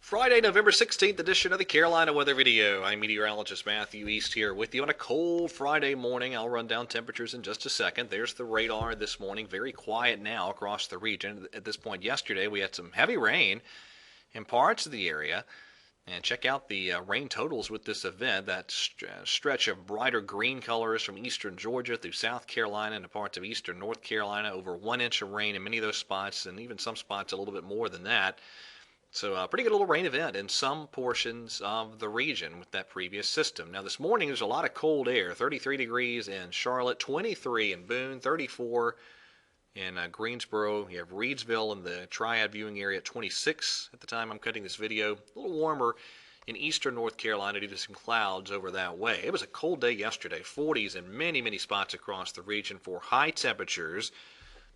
Friday, November 16th edition of the Carolina Weather Video. I'm meteorologist Matthew East here with you on a cold Friday morning. I'll run down temperatures in just a second. There's the radar this morning. Very quiet now across the region. At this point yesterday, we had some heavy rain in parts of the area. And check out the rain totals with this event. That stretch of brighter green colors from eastern Georgia through South Carolina and parts of eastern North Carolina. Over 1 inch of rain in many of those spots, and even some spots a little bit more than that. So a pretty good little rain event in some portions of the region with that previous system. Now this morning there's a lot of cold air. 33 degrees in Charlotte, 23 in Boone, 34 in Greensboro. You have Reidsville in the Triad viewing area at 26 at the time I'm cutting this video. A little warmer in eastern North Carolina due to some clouds over that way. It was a cold day yesterday. 40s in many spots across the region for high temperatures.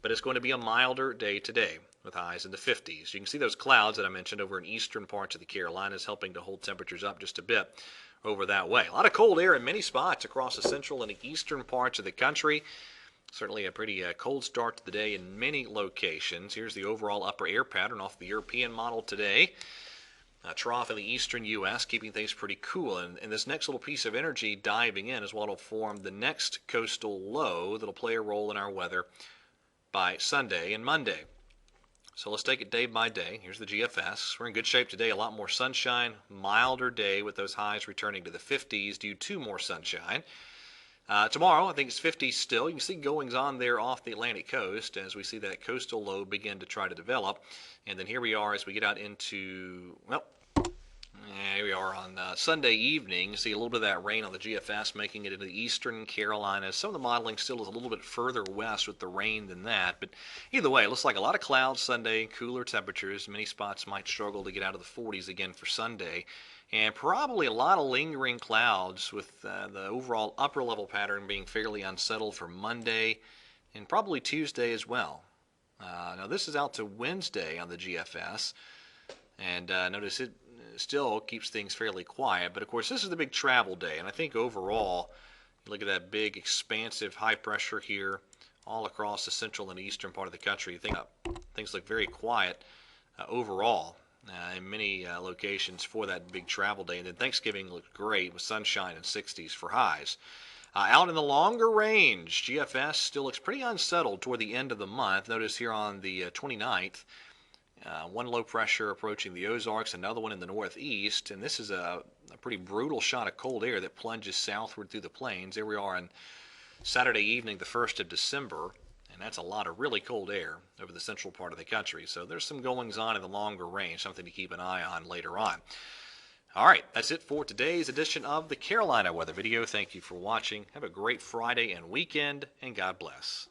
But it's going to be a milder day today with highs in the 50s. You can see those clouds that I mentioned over in eastern parts of the Carolinas helping to hold temperatures up just a bit over that way. A lot of cold air in many spots across the central and the eastern parts of the country. Certainly a pretty cold start to the day in many locations. Here's the overall upper air pattern off the European model today. A trough in the eastern U.S. keeping things pretty cool. And this next little piece of energy diving in is what will form the next coastal low that will play a role in our weather by Sunday and Monday. So let's take it day by day. Here's the GFS. We're in good shape today. A lot more sunshine, milder day with those highs returning to the 50s due to more sunshine. Tomorrow, I think it's 50s still. You can see goings on there off the Atlantic coast as we see that coastal low begin to try to develop. And then here we are as we get out into, well, here we are on Sunday evening. You see a little bit of that rain on the GFS making it into the eastern Carolinas. Some of the modeling still is a little bit further west with the rain than that. But either way, it looks like a lot of clouds Sunday, cooler temperatures. Many spots might struggle to get out of the 40s again for Sunday. And probably a lot of lingering clouds with the overall upper level pattern being fairly unsettled for Monday and probably Tuesday as well. Now this is out to Wednesday on the GFS. And notice it still keeps things fairly quiet. But of course, this is the big travel day. And I think overall, you look at that big, expansive high pressure here all across the central and eastern part of the country. You think things look very quiet overall in many locations for that big travel day. And then Thanksgiving looked great with sunshine and 60s for highs. Out in the longer range, GFS still looks pretty unsettled toward the end of the month. Notice here on the 29th, one low pressure approaching the Ozarks, another one in the northeast, and this is a pretty brutal shot of cold air that plunges southward through the plains. There we are on Saturday evening, the 1st of December, and that's a lot of really cold air over the central part of the country. So there's some goings on in the longer range, something to keep an eye on later on. All right, that's it for today's edition of the Carolina Weather Video. Thank you for watching. Have a great Friday and weekend, and God bless.